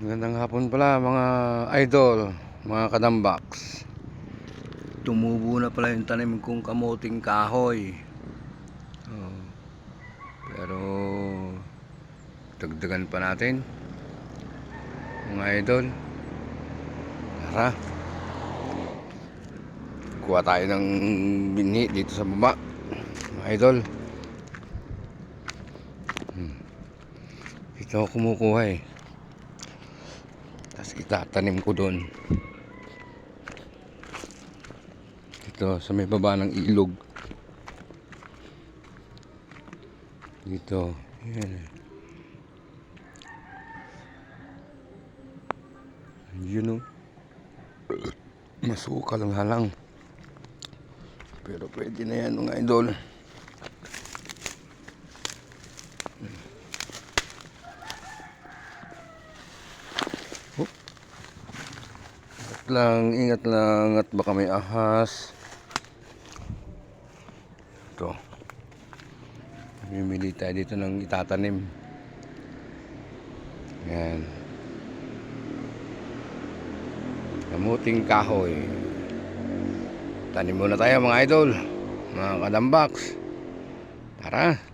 Magandang hapon pala mga idol, mga kadambaks. Tumubo na pala yung tanim kong kamuting kahoy. Pero dagdagan pa natin mga idol. Tara, kuha tayo ng binhi dito sa baba mga idol. Ito ako kumukuha eh. Tapos itatanim ko doon. Dito sa may baba ng ilog. Dito. Yan. Yun o. Masukal ang halang. Pero pwede na yan mga idol. Ingat lang at baka may ahas. Ito. Mimili tayo dito ng itatanim. Yan. Kamuting kahoy. Tanim muna tayo mga idol, mga kadambaks. Tara.